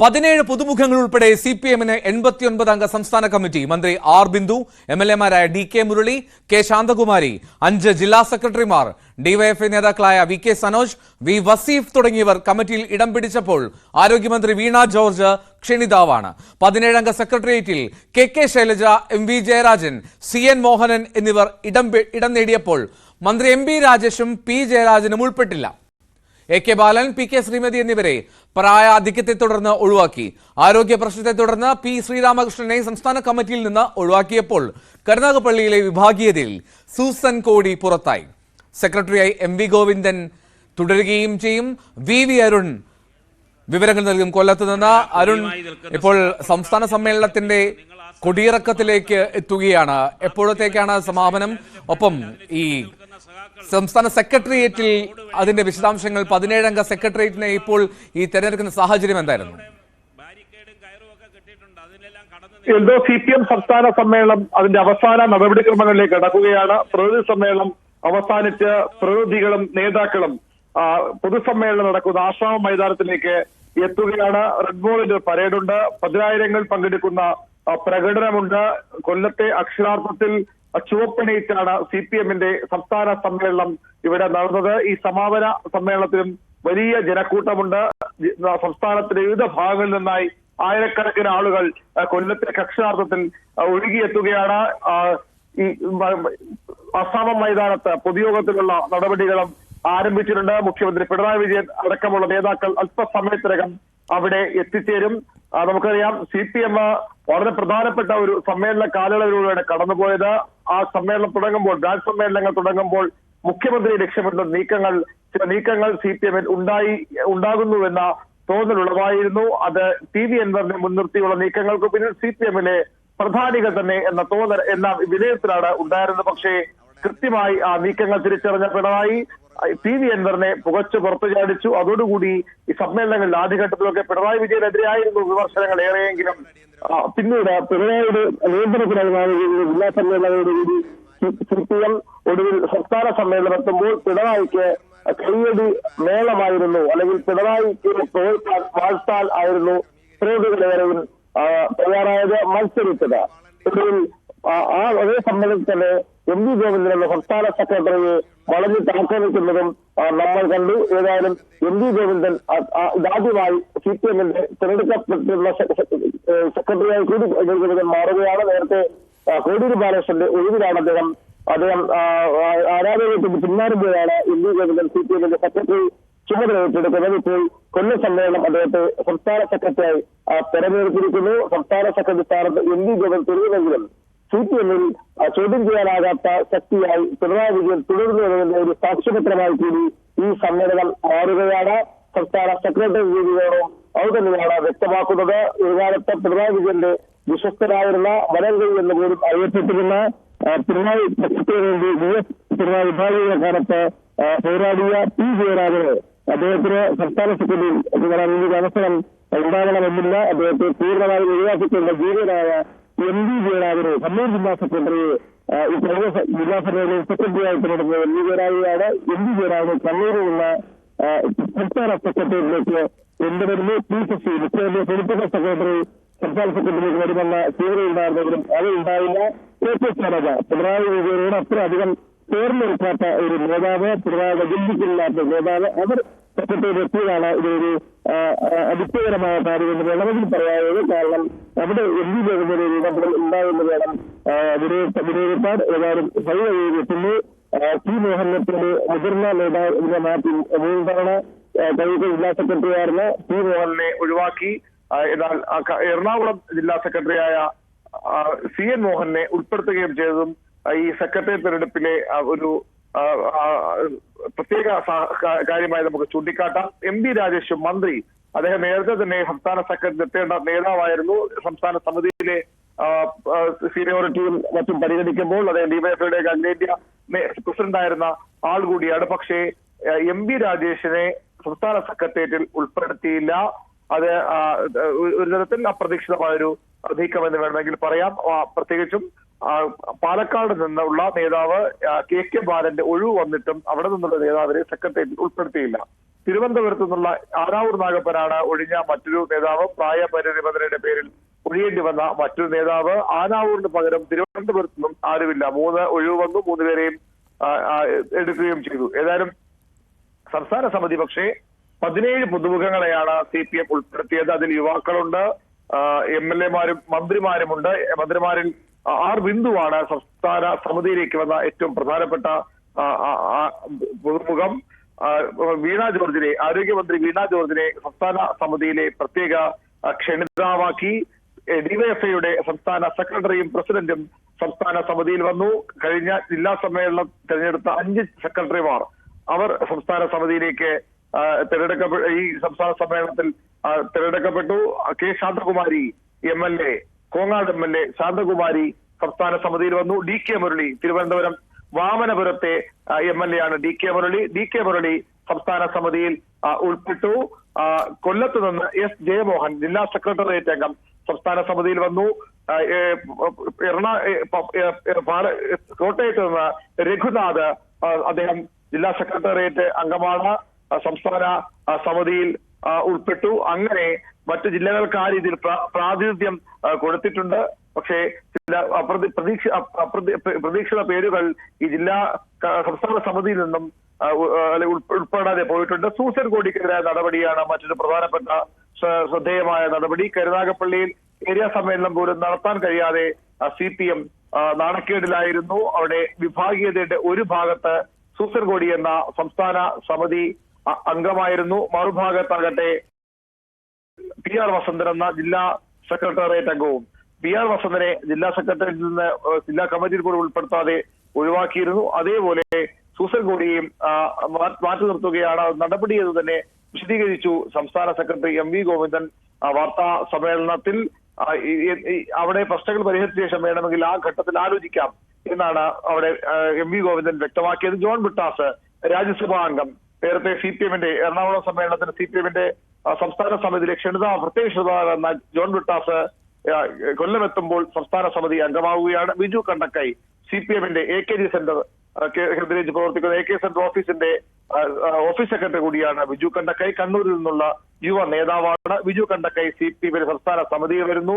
17 പുതുമുഖങ്ങൾ ഉൾപ്പെടെ സിപിഎമ്മിന് 89 അംഗ സംസ്ഥാന കമ്മിറ്റി. മന്ത്രി ആർ ബിന്ദു, എംഎൽഎമാരായ D K Murali, K Shanthakumari, 5 ജില്ലാ സെക്രട്ടറിമാർ, ഡിവൈഎഫ്ഐ നേതാക്കളായ V K Sanoj, V Vaseef തുടങ്ങിയവർ കമ്മിറ്റിയിൽ ഇടം പിടിച്ചപ്പോൾ ആരോഗ്യമന്ത്രി വീണ ജോർജ് ക്ഷണിതാവാണ്. 17 അംഗ സെക്രട്ടേറിയറ്റിൽ K K Shailaja, M V Jayarajan, C N Mohanan എന്നിവർ ഇടം നേടിയപ്പോൾ മന്ത്രി എം ബി രാജേഷും പി ജയരാജനും ഉൾപ്പെട്ടില്ല. A K Balan, P K Sreemathi എന്നിവരെ പ്രായാധിക്യത്തെ തുടർന്ന് ഒഴിവാക്കി. ആരോഗ്യ പ്രശ്നത്തെ തുടർന്ന് പി ശ്രീരാമകൃഷ്ണനെ സംസ്ഥാന കമ്മിറ്റിയിൽ നിന്ന് ഒഴിവാക്കിയപ്പോൾ കരുനാഗപ്പള്ളിയിലെ വിഭാഗീയതയിൽ സൂസൻ കോടി പുറത്തായി. സെക്രട്ടറിയായി എം വി ഗോവിന്ദൻ തുടരുകയും ചെയ്യും. വി വി അരുൺ വിവരങ്ങൾ നൽകും. കൊല്ലത്ത് നിന്ന് അരുൺ, ഇപ്പോൾ സംസ്ഥാന സമ്മേളനത്തിന്റെ കൊടിയിറക്കത്തിലേക്ക് എത്തുകയാണ്. എപ്പോഴത്തേക്കാണ് സമാപനം? ഒപ്പം ഈ സംസ്ഥാന സെക്രട്ടേറിയറ്റിൽ അതിന്റെ വിശദാംശങ്ങൾ, 17 അംഗ സെക്രട്ടേറിയറ്റിനെ ഇപ്പോൾ ഈ തെരഞ്ഞെടുക്കുന്ന സാഹചര്യം എന്തായിരുന്നു? എന്തോ സിപിഎം സംസ്ഥാന സമ്മേളനം അതിന്റെ അവസാന നടപടിക്രമങ്ങളിലേക്ക് കടക്കുകയാണ്. പ്രതിനിധി സമ്മേളനം അവസാനിച്ച് പ്രതിനിധികളും നേതാക്കളും പൊതുസമ്മേളനം നടക്കുന്ന ആശ്രാമം മൈതാനത്തിലേക്ക് എത്തുകയാണ്. റെഡ് ബോളിന്റെ പരേഡുണ്ട്, 10,000 പങ്കെടുക്കുന്ന പ്രകടനമുണ്ട്. കൊല്ലത്തെ അക്ഷരാർത്ഥത്തിൽ ചുവപ്പണിയിച്ചാണ് സിപിഎമ്മിന്റെ സംസ്ഥാന സമ്മേളനം ഇവിടെ നടന്നത്. ഈ സമാപന സമ്മേളനത്തിലും വലിയ ജനക്കൂട്ടമുണ്ട്. സംസ്ഥാനത്തിന്റെ വിവിധ ഭാഗങ്ങളിൽ നിന്നായി ആയിരക്കണക്കിന് ആളുകൾ കൊല്ലത്തെ അക്ഷരാർത്ഥത്തിൽ ഒഴുകിയെത്തുകയാണ്. ഈ ആശ്രാമം മൈതാനത്ത് പൊതുയോഗത്തിലുള്ള നടപടികളും ആരംഭിച്ചിട്ടുണ്ട്. മുഖ്യമന്ത്രി പിണറായി വിജയൻ അടക്കമുള്ള നേതാക്കൾ അല്പസമയത്തിനകം അവിടെ എത്തിച്ചേരും. നമുക്കറിയാം, സിപിഎം വളരെ പ്രധാനപ്പെട്ട ഒരു സമ്മേളന കാലയളവിലൂടെയാണ് കടന്നുപോയത്. ആ സമ്മേളനം തുടങ്ങുമ്പോൾ, ബ്രാഞ്ച് സമ്മേളനങ്ങൾ തുടങ്ങുമ്പോൾ മുഖ്യമന്ത്രി ലക്ഷ്യമിട്ടുള്ള ചില നീക്കങ്ങൾ സിപിഎമ്മിൽ ഉണ്ടാകുന്നുവെന്ന തോന്നലുളവായിരുന്നു. അത് ടി വി അൻവറിനെ മുൻനിർത്തിയുള്ള നീക്കങ്ങൾക്ക് പിന്നിൽ സിപിഎമ്മിലെ പ്രധാനികൾ തന്നെ എന്ന വിലയിരുത്തലാണ് ഉണ്ടായിരുന്നത്. പക്ഷേ കൃത്യമായി ആ നീക്കങ്ങൾ തിരിച്ചറിഞ്ഞ പിണറായി ടി വി അൻവറിനെ പുകച്ചു പുറത്തു ചാടിച്ചു. അതോടുകൂടി ഈ സമ്മേളനങ്ങളിൽ ആദ്യഘട്ടത്തിലൊക്കെ പിണറായി വിജയനെതിരെയായിരുന്നു വിമർശനങ്ങൾ ഏറെയെങ്കിലും പിന്നീട് പിണറായിയുടെ നിയന്ത്രണത്തിലായി ജില്ലാ സമ്മേളനത്തോടുകൂടി സിപിഎം ഒടുവിൽ സംസ്ഥാന സമ്മേളനം എത്തുമ്പോൾ പിണറായിക്ക് കയ്യടി മേളമായിരുന്നു, അല്ലെങ്കിൽ പിണറായിക്ക് വാഴ്ത്താൽ ആയിരുന്നു പ്രതിനിധികളേറെയും തയ്യാറായത്, മത്സരിച്ചത്. ഒടുവിൽ അതേ സമ്മേളനത്തിൽ തന്നെ എം വി ഗോവിന്ദൻ എന്ന സംസ്ഥാന സെക്രട്ടറിയെ വളഞ്ഞിട്ട് ആക്രമിക്കുന്നതും നമ്മൾ കണ്ടു. ഏതായാലും എം വി ഗോവിന്ദൻ ഇതാദ്യമായി സിപിഎമ്മിന്റെ തിരഞ്ഞെടുക്കപ്പെട്ടിരുന്ന സെക്രട്ടറിയായി കൂടി ഗോവിന്ദൻ മാറുകയാണ്. നേരത്തെ കോടിയേരി ബാലകൃഷ്ണന്റെ ഒഴിവിലാണ് അദ്ദേഹം ആരാധനയ്ക്ക് പിന്മാറുമ്പോഴാണ് എം വി ഗോവിന്ദൻ സിപിഎമ്മിന്റെ സെക്രട്ടറി ചുമതല ഏറ്റെടുക്കുന്നത്. ഇപ്പോൾ കൊല്ലം സമ്മേളനം അദ്ദേഹത്തെ സംസ്ഥാന സെക്രട്ടറിയായി തെരഞ്ഞെടുത്തിരിക്കുന്നു. സംസ്ഥാന സെക്രട്ടറി സ്ഥാനത്ത് എം വി ഗോവിന്ദൻ തുടരുമെങ്കിലും സിപിഎമ്മിൽ ചോദ്യം ചെയ്യാനാകാത്ത ശക്തിയായി പിണറായി വിജയൻ തുടരുന്നതിന്റെ ഒരു സാക്ഷ്യപത്രമായി കൂടി ഈ സമ്മേളനം മാറുകയാണ്. സംസ്ഥാന സെക്രട്ടറി രീതിയോടും ഔദന്യമാണ് വ്യക്തമാക്കുന്നത്. ഒരു കാലത്ത് പിണറായി വിജയന്റെ വിശ്വസ്തരായിരുന്ന വലങ്കൈ എന്ന് പോലും അറിയപ്പെട്ടിരുന്ന പിണറായി പക്ഷത്തിന് വേണ്ടി പിണറായി വിഭാഗീയ കാലത്ത് പോരാടിയ പി ജയരാജന് അദ്ദേഹത്തിന് സംസ്ഥാന സെക്രട്ടറി അവസരം ഉണ്ടാകണമെന്നില്ല. അദ്ദേഹത്തെ പൂർണ്ണമായി ഒഴിവാക്കിയിട്ടുള്ള ജീവനായ എം വി ജയരാജനെ കണ്ണൂർ ജില്ലാ സെക്രട്ടറിയെ ഈ ജില്ലാ സെക്രട്ടറി സെക്രട്ടറിയായി തിരഞ്ഞെടുത്ത എം വി ജയരാജനെയാണ്. എം വി ജയരാജന് കണ്ണൂരിലുള്ള സംസ്ഥാന സെക്രട്ടറിയിലേക്ക് കൊണ്ടുവരുന്നു. പി ശശി മുഖ്യമന്ത്രി പൊളിറ്റിക്കൽ സെക്രട്ടറി സംസ്ഥാന സെക്രട്ടറിയിലേക്ക് വരുമെന്ന തീവ്രതയുണ്ടായിരുന്നെങ്കിലും അത് ഉണ്ടായില്ല. കെ കെ ശൈലജ പിണറായി വിജയനോട് അത്ര അധികം ചേർന്നെടുക്കാത്ത ഒരു നേതാവ്, പിണറായിയുടെ ബന്ധിക്കില്ലാത്ത നേതാവ്, അവർ സെക്രട്ടറി എത്തിയതാണ് ഇതൊരു അതിശയകരമായ കാര്യമെന്ന് വേണമെങ്കിൽ പറയാവുന്നത്. കാരണം അവിടെ എം വി ഗോവിന്ദന്റെ ഇടപെടൽ ഉണ്ടായെന്ന് വേണം വിലയിരുത്താൻ. ഏതായാലും എത്തുന്നു. പി മോഹനത്തിന്റെ മുതിർന്ന നേതാവിനെ മാറ്റി 3 തവണ കഴിഞ്ഞ ജില്ലാ സെക്രട്ടറിയായിരുന്ന പി മോഹനെ ഒഴിവാക്കി. എന്നാൽ എറണാകുളം ജില്ലാ സെക്രട്ടറിയായ സി എൻ മോഹനെ ഉൾപ്പെടുത്തുകയും ചെയ്തതും ഈ സെക്രട്ടറി തെരഞ്ഞെടുപ്പിലെ ഒരു പ്രത്യേക കാര്യമായി നമുക്ക് ചൂണ്ടിക്കാട്ടാം. എം ബി രാജേഷും മന്ത്രി, അദ്ദേഹം നേരത്തെ തന്നെ സംസ്ഥാന സെക്രട്ടറി എത്തേണ്ട നേതാവായിരുന്നു. സംസ്ഥാന സമിതിയിലെ സീനിയോറിറ്റിയും മറ്റും പരിഗണിക്കുമ്പോൾ അദ്ദേഹം ഡിവൈഎഫ്ഐയുടെ അഖിലേന്ത്യാ പ്രസിഡന്റായിരുന്ന ആൾ കൂടിയാണ്. പക്ഷേ എം ബി രാജേഷിനെ സംസ്ഥാന സെക്രട്ടേറിയറ്റിൽ ഉൾപ്പെടുത്തിയില്ല. അത് ഒരു തരത്തിൽ അപ്രതീക്ഷിതമായൊരു നീക്കമെന്ന് വേണമെങ്കിൽ പറയാം. പ്രത്യേകിച്ചും പാലക്കാട് നിന്നുള്ള നേതാവ് കെ കെ ബാലന്റെ ഒഴിവ് വന്നിട്ടും അവിടെ നിന്നുള്ള നേതാവിനെ സെക്രട്ടേറിയറ്റിൽ ഉൾപ്പെടുത്തിയില്ല. തിരുവനന്തപുരത്തു നിന്നുള്ള ആനാവൂർ നാഗപ്പനാണ് ഒഴിഞ്ഞ മറ്റൊരു നേതാവ്. പ്രായപരിധി നിബന്ധനയുടെ പേരിൽ ഒഴിയേണ്ടി വന്ന മറ്റൊരു നേതാവ്. ആനാവൂരിന് പകരം തിരുവനന്തപുരത്തു നിന്നും ആരുമില്ല. 3 ഒഴിവ് വന്നു, 3 പേരെയും എടുക്കുകയും ചെയ്തു. ഏതായാലും സംസ്ഥാന സമിതി പക്ഷേ 17 പുതുമുഖങ്ങളെയാണ് CPM ഉൾപ്പെടുത്തിയത്. അതിൽ യുവാക്കളുണ്ട്, MLA മാരും മന്ത്രിമാരുമുണ്ട്. മന്ത്രിമാരിൽ ആർ ബിന്ദുവാണ് സംസ്ഥാന സമിതിയിലേക്ക് വന്ന ഏറ്റവും പ്രധാനപ്പെട്ട പുതുമുഖം. വീണ ജോർജിനെ, ആരോഗ്യമന്ത്രി വീണ ജോർജിനെ സംസ്ഥാന സമിതിയിലെ പ്രത്യേക ക്ഷണിതാവാക്കി. ഡിവൈഎഫ്ഐയുടെ സംസ്ഥാന സെക്രട്ടറിയും പ്രസിഡന്റും സംസ്ഥാന സമിതിയിൽ വന്നു. കഴിഞ്ഞ ജില്ലാ സമ്മേളനം തെരഞ്ഞെടുത്ത 5 സെക്രട്ടറിമാർ അവർ സംസ്ഥാന സമിതിയിലേക്ക് ഈ സംസ്ഥാന സമ്മേളനത്തിൽ തിരഞ്ഞെടുക്കപ്പെട്ടു. K Shanthakumari MLA, Kongad MLA Shanthakumari സംസ്ഥാന സമിതിയിൽ വന്നു. DK മുരളി, തിരുവനന്തപുരം വാമനപുരത്തെ MLA ആണ് DK മുരളി. DK മുരളി സംസ്ഥാന സമിതിയിൽ ഉൾപ്പെട്ടു. കൊല്ലത്ത് നിന്ന് S ജയമോഹൻ, ജില്ലാ സെക്രട്ടേറിയറ്റ് അംഗം സംസ്ഥാന സമിതിയിൽ വന്നു. കോട്ടയത്ത് നിന്ന് രഘുനാഥ്, അദ്ദേഹം ജില്ലാ സെക്രട്ടേറിയറ്റ് അംഗമാണ്, സംസ്ഥാന സമിതിയിൽ ഉൾപ്പെട്ടു. അങ്ങനെ മറ്റു ജില്ലകൾക്ക് ആ രീതിയിൽ പ്രാതിനിധ്യം കൊടുത്തിട്ടുണ്ട്. പക്ഷേ ചില പ്രതീക്ഷിത പേരുകൾ ഈ സംസ്ഥാന സമിതിയിൽ നിന്നും ഉൾപ്പെടാതെ പോയിട്ടുണ്ട്. സൂസൻ കോടിക്കെതിരായ നടപടിയാണ് മറ്റൊരു പ്രധാനപ്പെട്ട ശ്രദ്ധേയമായ നടപടി. കരുനാഗപ്പള്ളിയിൽ ഏരിയ സമ്മേളനം പോലും നടത്താൻ കഴിയാതെ CPM നാണക്കേടിലായിരുന്നു. അവിടെ വിഭാഗീയതയുടെ ഒരു ഭാഗത്ത് സൂസൻ കോടി എന്ന സംസ്ഥാന സമിതി അംഗമായിരുന്നു, മറുഭാഗത്താകട്ടെ PR വസന്തൻ എന്ന ജില്ലാ സെക്രട്ടേറിയറ്റ് അംഗവും. PR വസന്തനെ ജില്ലാ സെക്രട്ടേറിയറ്റിൽ നിന്ന് ജില്ലാ കമ്മിറ്റിയിൽ കൂടി ഉൾപ്പെടുത്താതെ ഒഴിവാക്കിയിരുന്നു. അതേപോലെ സൂസൻ കോടിയെയും മാറ്റി നിർത്തുകയാണ് നടപടി എന്ന് തന്നെ വിശദീകരിച്ചു സംസ്ഥാന സെക്രട്ടറി MV ഗോവിന്ദൻ വാർത്താ സമ്മേളനത്തിൽ. അവിടെ പ്രശ്നങ്ങൾ പരിഹരിച്ച ശേഷം വേണമെങ്കിൽ ആ ഘട്ടത്തിൽ ആലോചിക്കാം എന്നാണ് അവിടെ MV ഗോവിന്ദൻ വ്യക്തമാക്കിയത്. ജോൺ ബ്രിട്ടാസ്, രാജ്യസഭാ അംഗം, നേരത്തെ CPM-ന്റെ എറണാകുളം സമ്മേളനത്തിന് CPM-ന്റെ സംസ്ഥാന സമിതിയിലെ പ്രത്യേക ക്ഷണിതാവ് എന്ന ജോൺ ബ്രിട്ടാസ് കൊല്ലമെത്തുമ്പോൾ സംസ്ഥാന സമിതി അംഗമാവുകയാണ്. ബിജു കണ്ടക്കൈ, CPM-ന്റെ AKG സെന്റർ കേന്ദ്രീകരിച്ച് പ്രവർത്തിക്കുന്ന AK സെന്റർ ഓഫീസിന്റെ ഓഫീസ് സെക്രട്ടറി കൂടിയാണ് ബിജു കണ്ടക്കൈ. കണ്ണൂരിൽ നിന്നുള്ള യുവ നേതാവാണ് ബിജു കണ്ടക്കൈ. CPM സംസ്ഥാന സമിതിയിൽ വരുന്നു.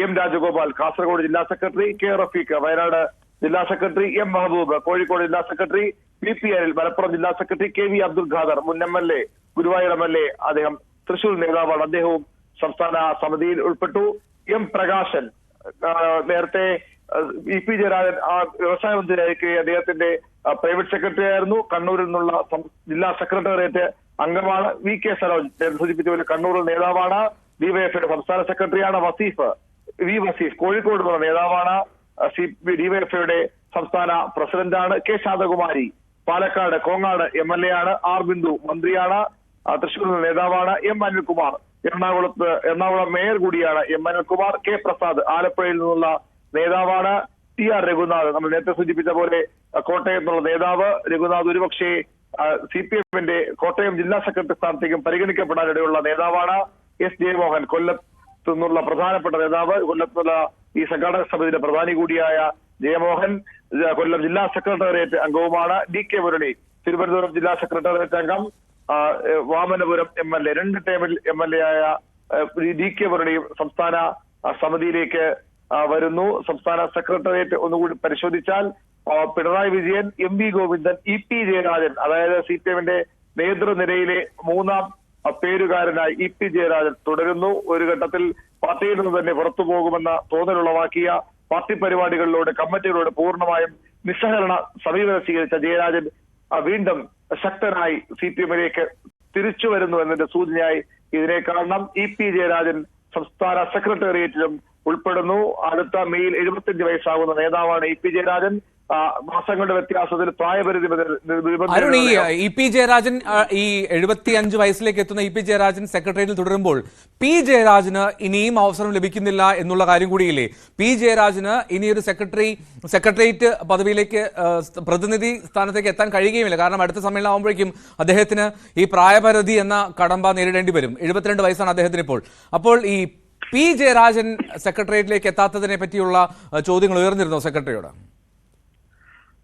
M രാജഗോപാൽ, കാസർഗോഡ് ജില്ലാ സെക്രട്ടറി. K റഫീഖ്, വയനാട് ജില്ലാ സെക്രട്ടറി. M മെഹബൂബ്, കോഴിക്കോട് ജില്ലാ സെക്രട്ടറി. PPR മലപ്പുറം ജില്ലാ സെക്രട്ടറി. KV അബ്ദുൽ ഖാദർ, മുൻ MLA, ഗുരുവായൂർ MLA, അദ്ദേഹം തൃശൂർ നേതാവാണ്, അദ്ദേഹവും സംസ്ഥാന സമിതിയിൽ ഉൾപ്പെട്ടു. M പ്രകാശൻ, നേരത്തെ EP ജയരാജൻ വ്യവസായ മന്ത്രിയായിരിക്കെ അദ്ദേഹത്തിന്റെ പ്രൈവറ്റ് സെക്രട്ടറി ആയിരുന്നു. കണ്ണൂരിൽ നിന്നുള്ള ജില്ലാ സെക്രട്ടേറിയറ്റ് അംഗമാണ്. VK സരോജ്, സൂചിപ്പിച്ച പോലെ കണ്ണൂരിൽ നേതാവാണ്. ഡിവൈഎഫ്ഐയുടെ സംസ്ഥാന സെക്രട്ടറിയാണ്. വസീഫ് കോഴിക്കോട് നിന്നുള്ള നേതാവാണ്. ഡിവൈഎഫ്ഐയുടെ സംസ്ഥാന പ്രസിഡന്റാണ്. K ശാന്തകുമാരി പാലക്കാട് കോങ്ങാട് MLA ആണ്. ആർ ബിന്ദു മന്ത്രിയാണ്, തൃശൂർ നേതാവാണ്. M അനിൽകുമാർ എറണാകുളം മേയർ കൂടിയാണ്. M അനിൽകുമാർ. K പ്രസാദ് ആലപ്പുഴയിൽ നിന്നുള്ള നേതാവാണ്. TR രഘുനാഥ്, നമ്മൾ നേരത്തെ സൂചിപ്പിച്ച പോലെ കോട്ടയം എന്നുള്ള നേതാവ്. രഘുനാഥ് ഒരുപക്ഷെ CPM-ന്റെ കോട്ടയം ജില്ലാ സെക്രട്ടറി സ്ഥാനത്തേക്കും പരിഗണിക്കപ്പെടാനിടയുള്ള നേതാവാണ്. S ജയമോഹൻ, കൊല്ലത്തു നിന്നുള്ള പ്രധാനപ്പെട്ട നേതാവ്. കൊല്ലത്തുള്ള ഈ സംഘാടക സമിതിയുടെ പ്രധാനി കൂടിയായ ജയമോഹൻ കൊല്ലം ജില്ലാ സെക്രട്ടേറിയറ്റ് അംഗവുമാണ്. DK മുരളി, തിരുവനന്തപുരം ജില്ലാ സെക്രട്ടേറിയറ്റ് അംഗം. വാമനപുരം MLA, 2 ടേമിൽ MLA ആയ DK മുരളിയും സംസ്ഥാന സമിതിയിലേക്ക് വരുന്നു. സംസ്ഥാന സെക്രട്ടേറിയറ്റ് ഒന്നുകൂടി പരിശോധിച്ചാൽ പിണറായി വിജയൻ, MV ഗോവിന്ദൻ, EP ജയരാജൻ, അതായത് CPM-ന്റെ നേതൃനിരയിലെ 3ാം പേരുകാരനായി EP ജയരാജൻ തുടരുന്നു. ഒരു ഘട്ടത്തിൽ പാർട്ടിയിൽ നിന്ന് തന്നെ പുറത്തു പോകുമെന്ന തോന്നലുളവാക്കിയ പാർട്ടി പരിപാടികളിലൂടെ കമ്മിറ്റികളോട് പൂർണ്ണമായും നിസ്സഹകരണ സമീപനം സ്വീകരിച്ച ജയരാജൻ വീണ്ടും ശക്തനായി CPM-ലേക്ക് തിരിച്ചു വരുന്നു എന്നതിന്റെ സൂചനയായി ഇതിനെ കാണണം. EP ജയരാജൻ സംസ്ഥാന സെക്രട്ടേറിയറ്റിലും ഉൾപ്പെടുന്നു. അടുത്ത മെയിൽ 75 വയസ്സാകുന്ന നേതാവാണ് EP ജയരാജൻ. മാസങ്ങളുടെ വ്യത്യാസത്തിൽ പ്രായപരിധി അരുൺ, ഈ EP ജയരാജൻ ഈ 75 വയസ്സിലേക്ക് എത്തുന്ന EP ജയരാജൻ സെക്രട്ടേറിയറ്റിൽ തുടരുമ്പോൾ P ജയരാജന് ഇനിയും അവസരം ലഭിക്കുന്നില്ല എന്നുള്ള കാര്യം കൂടിയില്ലേ? P ജയരാജന് ഇനിയൊരു സെക്രട്ടേറിയറ്റ് പദവിയിലേക്ക് പ്രതിനിധി സ്ഥാനത്തേക്ക് എത്താൻ കഴിയുകയുമില്ല. കാരണം അടുത്ത സമ്മേളനം ആകുമ്പോഴേക്കും അദ്ദേഹത്തിന് ഈ പ്രായപരിധി എന്ന കടമ്പ നേരിടേണ്ടി വരും. 72 വയസ്സാണ് അദ്ദേഹത്തിന് ഇപ്പോൾ. അപ്പോൾ ഈ P ജയരാജൻ സെക്രട്ടേറിയറ്റിലേക്ക് എത്താത്തതിനെ പറ്റിയുള്ള ചോദ്യങ്ങൾ ഉയർന്നിരുന്നോ സെക്രട്ടറിയോട്?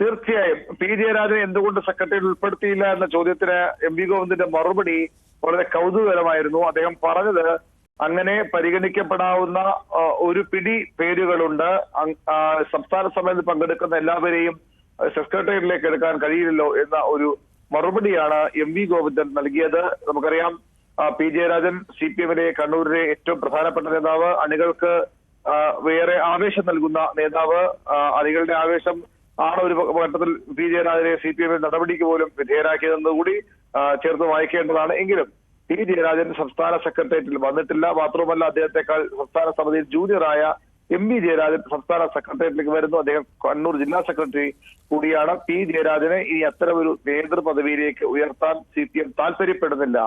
തീർച്ചയായും പി ജയരാജനെ എന്തുകൊണ്ട് സെക്രട്ടറിയിൽ ഉൾപ്പെടുത്തിയില്ല എന്ന ചോദ്യത്തിന് എം വി ഗോവിന്ദന്റെ മറുപടി വളരെ കൗതുകകരമായിരുന്നു. അദ്ദേഹം പറഞ്ഞത് അങ്ങനെ പരിഗണിക്കപ്പെടാവുന്ന ഒരു പിടി പേരുകളുണ്ട്. സംസ്ഥാന സമ്മേളനത്തിൽ പങ്കെടുക്കുന്ന എല്ലാവരെയും സെക്രട്ടേറിയറ്റിലേക്ക് എടുക്കാൻ കഴിയില്ലല്ലോ എന്ന ഒരു മറുപടിയാണ് എം വി ഗോവിന്ദൻ നൽകിയത്. നമുക്കറിയാം പി ജയരാജൻ CPM-ലെ കണ്ണൂരിലെ ഏറ്റവും പ്രധാനപ്പെട്ട നേതാവ്, അണികൾക്ക് വേറെ ആവേശം നൽകുന്ന നേതാവ്. അണികളുടെ ആവേശം ആണ് ഒരു ഘട്ടത്തിൽ പി ജയരാജനെ CPM നടപടിക്ക് പോലും വിധേയരാക്കിയതെന്ന് കൂടി ചേർത്ത് വായിക്കേണ്ടതാണ്. എങ്കിലും പി ജയരാജൻ സംസ്ഥാന സെക്രട്ടേറിയറ്റിൽ വന്നിട്ടില്ല. മാത്രമല്ല അദ്ദേഹത്തെക്കാൾ സംസ്ഥാന സമിതിയിൽ ജൂനിയറായ എം വി ജയരാജൻ സംസ്ഥാന സെക്രട്ടേറിയറ്റിലേക്ക് വരുന്നു. അദ്ദേഹം കണ്ണൂർ ജില്ലാ സെക്രട്ടറി കൂടിയാണ്. പി ജയരാജനെ ഇനി അത്തരമൊരു നേതൃപദവിയിലേക്ക് ഉയർത്താൻ CPM താല്പര്യപ്പെടുന്നില്ല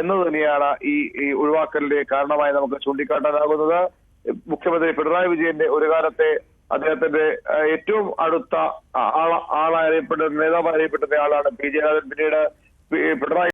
എന്ന് തന്നെയാണ് ഈ ഒഴിവാക്കലിന്റെ കാരണമായി നമുക്ക് ചൂണ്ടിക്കാട്ടാനാകുന്നത്. മുഖ്യമന്ത്രി പിണറായി വിജയന്റെ ഒരു കാലത്തെ അദ്ദേഹത്തിന്റെ ഏറ്റവും അടുത്ത നേതാവ് അറിയപ്പെടുന്ന ആളാണ് പി ജയരാജൻ. പിന്നീട് പിണറായി